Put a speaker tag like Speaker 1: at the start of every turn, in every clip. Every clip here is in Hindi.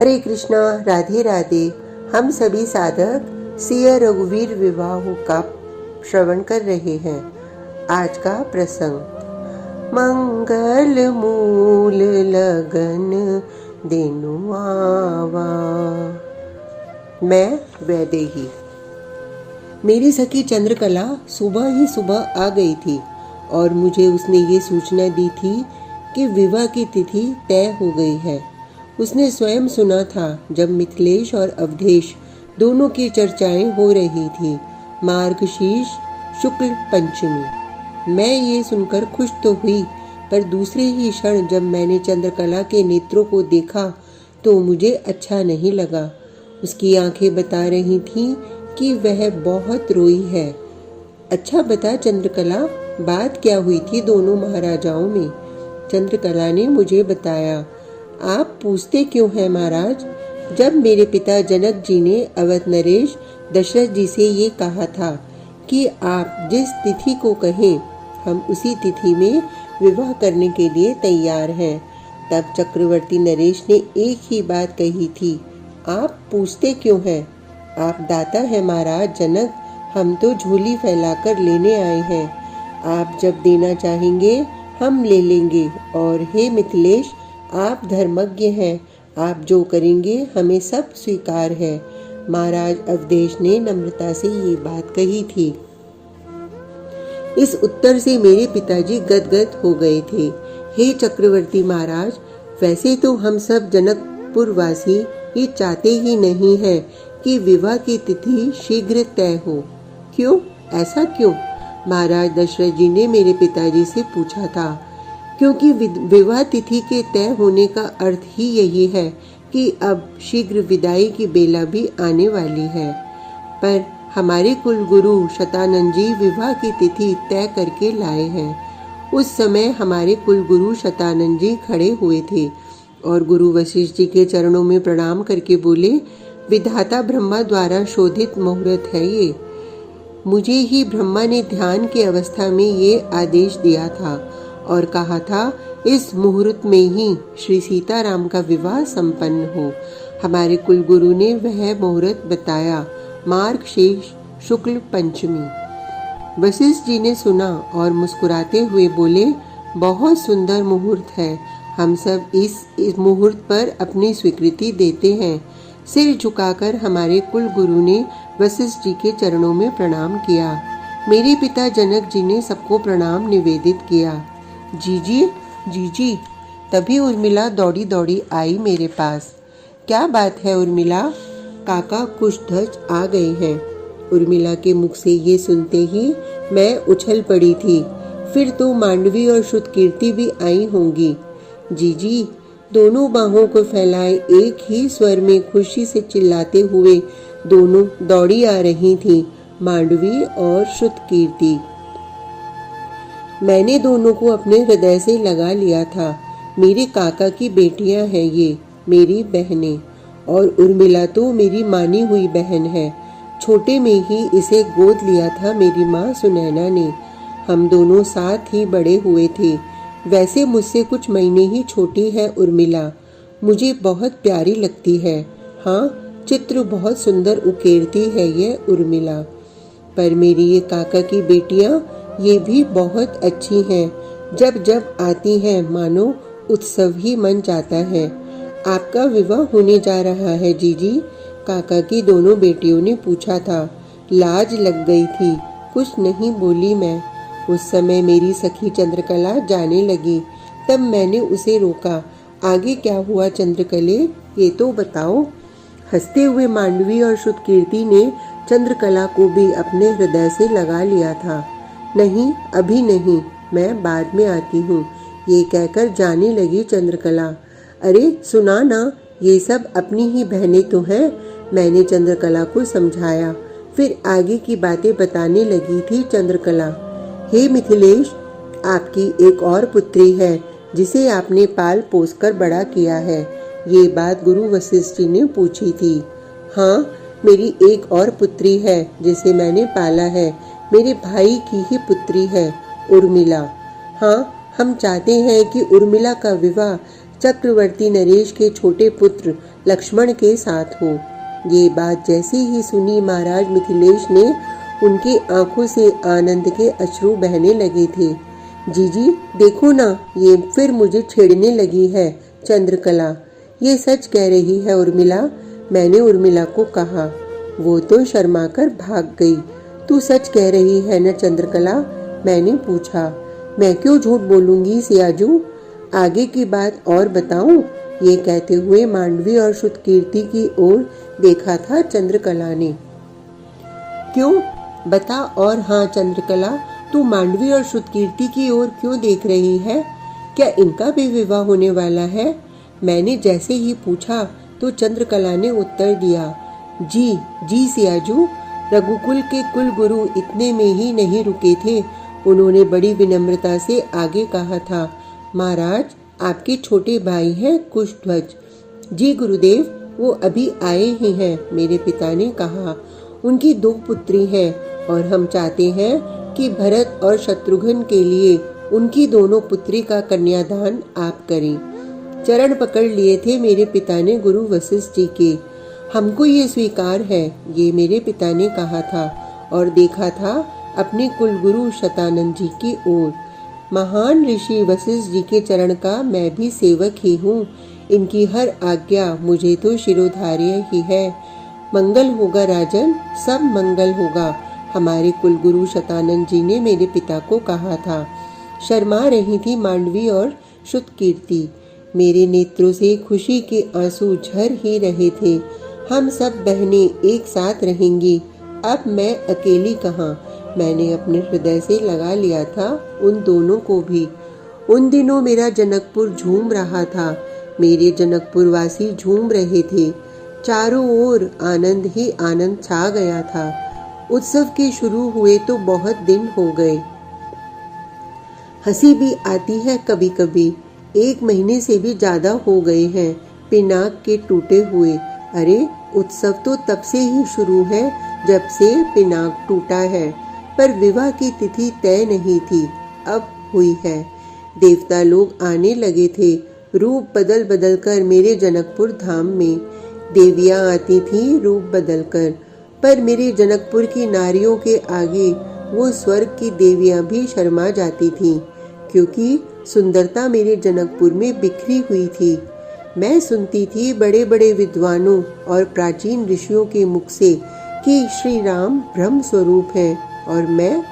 Speaker 1: हरे कृष्णा, राधे राधे। हम सभी साधक सिया रघुवीर विवाह का श्रवण कर रहे हैं। आज का प्रसंग, मंगल मूल लगन देनु आवा। मैं वैदेही। मेरी सखी चंद्रकला सुबह ही सुबह आ गई थी और मुझे उसने ये सूचना दी थी कि विवाह की तिथि तय हो गई है। उसने स्वयं सुना था जब मिथिलेश और अवधेश दोनों की चर्चाएं हो रही थी। मार्गशीर्ष शुक्ल पंचमी। मैं ये सुनकर खुश तो हुई, पर दूसरे ही क्षण जब मैंने चंद्रकला के नेत्रों को देखा तो मुझे अच्छा नहीं लगा। उसकी आंखें बता रही थीं कि वह बहुत रोई है। अच्छा बता चंद्रकला, बात क्या हुई थी दोनों महाराजाओं में? चंद्रकला ने मुझे बताया। आप पूछते क्यों हैं महाराज? जब मेरे पिता जनक जी ने अवध नरेश दशरथ जी से ये कहा था कि आप जिस तिथि को कहें हम उसी तिथि में विवाह करने के लिए तैयार हैं, तब चक्रवर्ती नरेश ने एक ही बात कही थी, आप पूछते क्यों हैं? आप दाता है महाराज जनक, हम तो झोली फैलाकर लेने आए हैं। आप जब देना चाहेंगे हम ले लेंगे। और हे मिथिलेश, आप धर्मज्ञ हैं, आप जो करेंगे हमें सब स्वीकार है। महाराज अवधेश ने नम्रता से ये बात कही थी। इस उत्तर से मेरे पिताजी गदगद हो गए थे। हे चक्रवर्ती महाराज, वैसे तो हम सब जनकपुर वासी ये चाहते ही नहीं है कि विवाह की तिथि शीघ्र तय हो। क्यों? ऐसा क्यों? महाराज दशरथ जी ने मेरे पिताजी से पूछा था। क्योंकि विवाह तिथि के तय होने का अर्थ ही यही है कि अब शीघ्र विदाई की बेला भी आने वाली है। पर हमारे कुल गुरु शतानंद जी विवाह की तिथि तय करके लाए हैं। उस समय हमारे कुल गुरु शतानंद जी खड़े हुए थे और गुरु वशिष्ठ जी के चरणों में प्रणाम करके बोले, विधाता ब्रह्मा द्वारा शोधित मुहूर्त है ये। मुझे ही ब्रह्मा ने ध्यान की अवस्था में ये आदेश दिया था और कहा था इस मुहूर्त में ही श्री सीताराम का विवाह संपन्न हो। हमारे कुल गुरु ने वह मुहूर्त बताया, मार्गशीर्ष शुक्ल पंचमी। वशिष्ठ जी ने सुना और मुस्कुराते हुए बोले, बहुत सुंदर मुहूर्त है, हम सब इस मुहूर्त पर अपनी स्वीकृति देते हैं। सिर झुकाकर हमारे कुल गुरु ने वशिष्ठ जी के चरणों में प्रणाम किया। मेरे पिता जनक जी ने सबको प्रणाम निवेदित किया। जीजी जीजी। तभी उर्मिला दौड़ी दौड़ी आई मेरे पास। क्या बात है उर्मिला? काका कुशध्वज आ गए हैं। उर्मिला के मुख से ये सुनते ही मैं उछल पड़ी थी। फिर तो मांडवी और श्रुतकीर्ति भी आई होंगी। जीजी। दोनों बाहों को फैलाए एक ही स्वर में खुशी से चिल्लाते हुए दोनों दौड़ी आ रही थीं, मांडवी और श्रुतकीर्ति। मैंने दोनों को अपने हृदय से लगा लिया था। मेरे काका की बेटियां हैं ये, मेरी बहनें। और उर्मिला तो मेरी मानी हुई बहन है। छोटे में ही इसे गोद लिया था मेरी माँ सुनैना ने। हम दोनों साथ ही बड़े हुए थे। वैसे मुझसे कुछ महीने ही छोटी है उर्मिला। मुझे बहुत प्यारी लगती है। हाँ, चित्र बहुत सुंदर उकेरती है ये उर्मिला। पर मेरी ये काका की बेटियां ये भी बहुत अच्छी हैं। जब जब आती हैं मानो उत्सव ही मन जाता है। आपका विवाह होने जा रहा है जीजी? काका की दोनों बेटियों ने पूछा था। लाज लग गई थी, कुछ नहीं बोली मैं। उस समय मेरी सखी चंद्रकला जाने लगी, तब मैंने उसे रोका। आगे क्या हुआ चंद्रकले, ये तो बताओ। हंसते हुए मांडवी और श्रुतकीर्ति ने चंद्रकला को भी अपने हृदय से लगा लिया था। नहीं, अभी नहीं, मैं बाद में आती हूँ, ये कहकर जाने लगी चंद्रकला। अरे सुना ना, ये सब अपनी ही बहनें तो हैं। मैंने चंद्रकला को समझाया। फिर आगे की बातें बताने लगी थी चंद्रकला। हे मिथिलेश, आपकी एक और पुत्री है जिसे आपने पाल पोस कर बड़ा किया है। ये बात गुरु वशिष्ठ जी ने पूछी थी। हाँ, मेरी एक और पुत्री है जिसे मैंने पाला है। मेरे भाई की ही पुत्री है, उर्मिला। हाँ, हम चाहते हैं कि उर्मिला का विवाह चक्रवर्ती नरेश के छोटे पुत्र लक्ष्मण के साथ हो। ये बात जैसे ही सुनी महाराज मिथिलेश ने उनकी आंखों से आनंद के अश्रु बहने लगे थे। जीजी देखो ना, ये फिर मुझे छेड़ने लगी है चंद्रकला। ये सच कह रही है उर्मिला, मैंने उर्मिला को कहा। वो तो शर्माकर भाग गई। तू सच कह रही है न चंद्रकला, मैंने पूछा। मैं क्यों झूठ बोलूंगी सियाजू, आगे की बात और बताऊं? ये कहते हुए मांडवी और श्रुतकीर्ति की ओर देखा था चंद्रकला ने। क्यों बता? और हाँ चंद्रकला, तू मांडवी और श्रुतकीर्ति की ओर क्यों देख रही है? क्या इनका भी विवाह होने वाला है? मैंने जैसे ही पूछा तो चंद्रकला ने उत्तर दिया, जी जी सियाजू। रघुकुल के कुल गुरु इतने में ही नहीं रुके थे। उन्होंने बड़ी विनम्रता से आगे कहा था, महाराज आपके छोटे भाई हैं कुशध्वज। जी गुरुदेव, वो अभी आए ही हैं, मेरे पिता ने कहा। उनकी 2 पुत्री हैं और हम चाहते हैं कि भरत और शत्रुघ्न के लिए उनकी दोनों पुत्री का कन्यादान आप करें। चरण पकड़ लिए थे मेरे पिता ने गुरु वशिष्ठ जी के। हमको ये स्वीकार है, ये मेरे पिता ने कहा था और देखा था अपने कुलगुरु शतानंद जी की ओर। महान ऋषि वशिष्ठ जी के चरण का मैं भी सेवक ही हूँ। इनकी हर आज्ञा मुझे तो शिरोधार्य ही है। मंगल होगा राजन, सब मंगल होगा, हमारे कुलगुरु शतानंद जी ने मेरे पिता को कहा था। शर्मा रही थी मांडवी और श्रुतकीर्ति। मेरे नेत्रों से खुशी के आंसू झर ही रहे थे। हम सब बहनें एक साथ रहेंगी, अब मैं अकेली कहाँ। मैंने अपने हृदय से लगा लिया था उन दोनों को भी। उन दिनों मेरा जनकपुर झूम रहा था, मेरे जनकपुर वासी झूम रहे थे। चारों ओर आनंद ही आनंद छा गया था। उत्सव के शुरू हुए तो बहुत दिन हो गए। हंसी भी आती है कभी कभी। 1 महीने से भी ज्यादा हो गए हैं पिनाक के टूटे हुए। अरे उत्सव तो तब से ही शुरू है जब से पिनाक टूटा है, पर विवाह की तिथि तय नहीं थी, अब हुई है। देवता लोग आने लगे थे, रूप बदल बदल कर मेरे जनकपुर धाम में। देवियां आती थीं रूप बदल कर, पर मेरे जनकपुर की नारियों के आगे वो स्वर्ग की देवियां भी शर्मा जाती थीं, क्योंकि सुंदरता मेरे जनकपुर में बिखरी हुई थी। मैं सुनती थी बड़े बड़े विद्वानों और प्राचीन ऋषियों के मुख से कि श्री राम ब्रह्म स्वरूप है, और मैं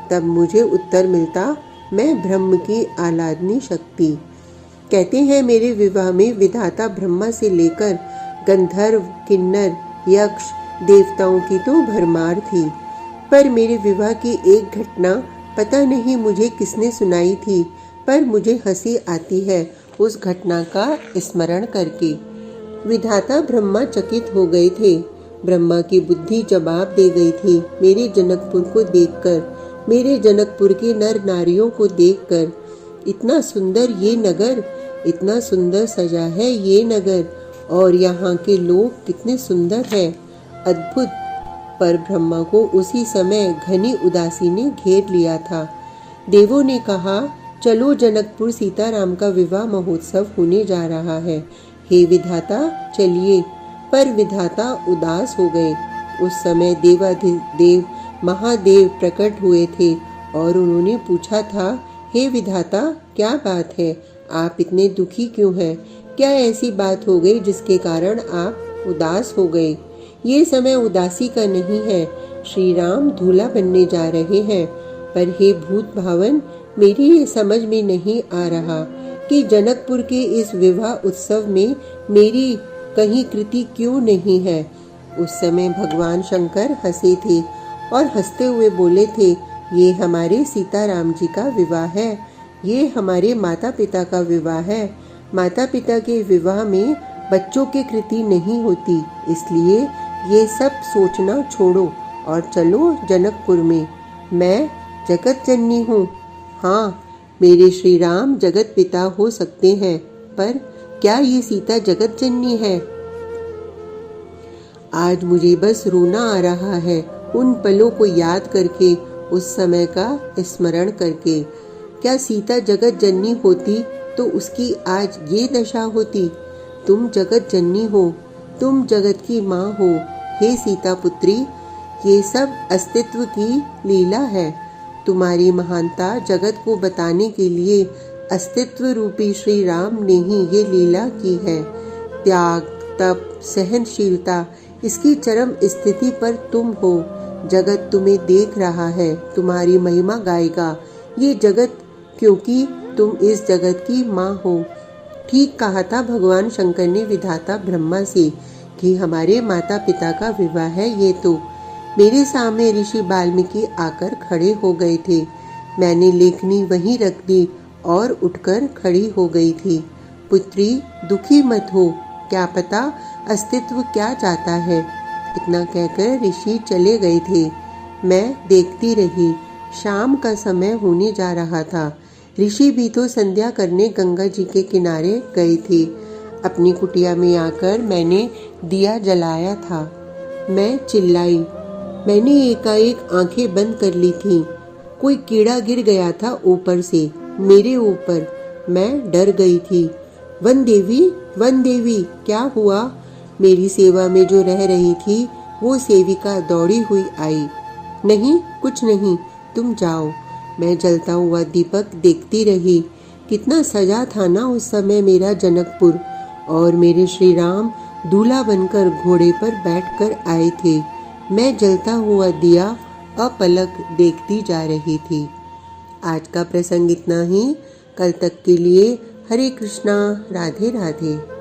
Speaker 1: तब मुझे उत्तर मिलता, मैं ब्रह्म की आह्लादनी शक्ति। कहते हैं मेरे विवाह में विधाता ब्रह्मा से लेकर गंधर्व, किन्नर, यक्ष, देवताओं की तो भरमार थी। पर मेरे विवाह की एक घटना पता नहीं मुझे किसने सुनाई थी, पर मुझे हंसी आती है उस घटना का स्मरण करके। विधाता ब्रह्मा चकित हो गए थे। ब्रह्मा की बुद्धि जवाब दे गई थी मेरे जनकपुर को देखकर, मेरे जनकपुर के नर नारियों को देखकर। इतना सुंदर ये नगर, इतना सुंदर सजा है ये नगर, और यहाँ के लोग कितने सुंदर हैं, अद्भुत। पर ब्रह्मा को उसी समय घनी उदासी ने घेर लिया था। देवों ने कहा, चलो जनकपुर सीताराम का विवाह महोत्सव होने जा रहा है, हे विधाता चलिए। पर विधाता उदास हो गए। उस समय देवाधिदेव महादेव प्रकट हुए थे और उन्होंने पूछा था, हे विधाता क्या बात है, आप इतने दुखी क्यों हैं? क्या ऐसी बात हो गई जिसके कारण आप उदास हो गए? ये समय उदासी का नहीं है, श्री राम दूल्हा बनने जा रहे हैं। पर हे भूत भावन, मेरी ये समझ में नहीं आ रहा कि जनकपुर के इस विवाह उत्सव में मेरी कहीं कृति क्यों नहीं है। उस समय भगवान शंकर हंसे थे और हंसते हुए बोले थे, ये हमारे सीताराम जी का विवाह है, ये हमारे माता पिता का विवाह है। माता पिता के विवाह में बच्चों की कृति नहीं होती, इसलिए ये सब सोचना छोड़ो और चलो जनकपुर में। मैं जगत जननी हूँ। हाँ, मेरे श्री राम जगत पिता हो सकते हैं, पर क्या ये सीता जगत जननी है? आज मुझे बस रोना आ रहा है उन पलों को याद करके, उस समय का स्मरण करके। क्या सीता जगत जननी होती तो उसकी आज ये दशा होती। तुम जगत जननी हो, तुम जगत की माँ हो। हे सीता पुत्री, ये सब अस्तित्व की लीला है। तुम्हारी महानता जगत को बताने के लिए अस्तित्व रूपी श्री राम ने ही ये लीला की है। त्याग, तप, सहनशीलता, इसकी चरम स्थिति पर तुम हो। जगत तुम्हें देख रहा है, तुम्हारी महिमा गाएगा ये जगत, क्योंकि तुम इस जगत की माँ हो। ठीक कहा था भगवान शंकर ने विधाता ब्रह्मा से कि हमारे माता पिता का विवाह है ये तो। मेरे सामने ऋषि वाल्मीकि आकर खड़े हो गए थे। मैंने लेखनी वहीं रख दी और उठकर खड़ी हो गई थी। पुत्री, दुखी मत हो, क्या पता अस्तित्व क्या चाहता है। इतना कहकर ऋषि चले गए थे। मैं देखती रही। शाम का समय होने जा रहा था। ऋषि भी तो संध्या करने गंगा जी के किनारे गए थे। अपनी कुटिया में आकर मैंने दिया जलाया था। मैं चिल्लाई। मैंने एकाएक आंखें बंद कर ली थीं। कोई कीड़ा गिर गया था ऊपर से मेरे ऊपर। मैं डर गई थी। वन देवी, वन देवी, क्या हुआ? मेरी सेवा में जो रह रही थी वो सेविका दौड़ी हुई आई। नहीं, कुछ नहीं, तुम जाओ। मैं जलता हुआ दीपक देखती रही। कितना सजा था ना उस समय मेरा जनकपुर। और मेरे श्री राम दूल्हा बनकर घोड़े पर बैठकर आए थे। मैं जलता हुआ दिया अपलक देखती जा रही थी। आज का प्रसंग इतना ही। कल तक के लिए हरे कृष्णा, राधे राधे।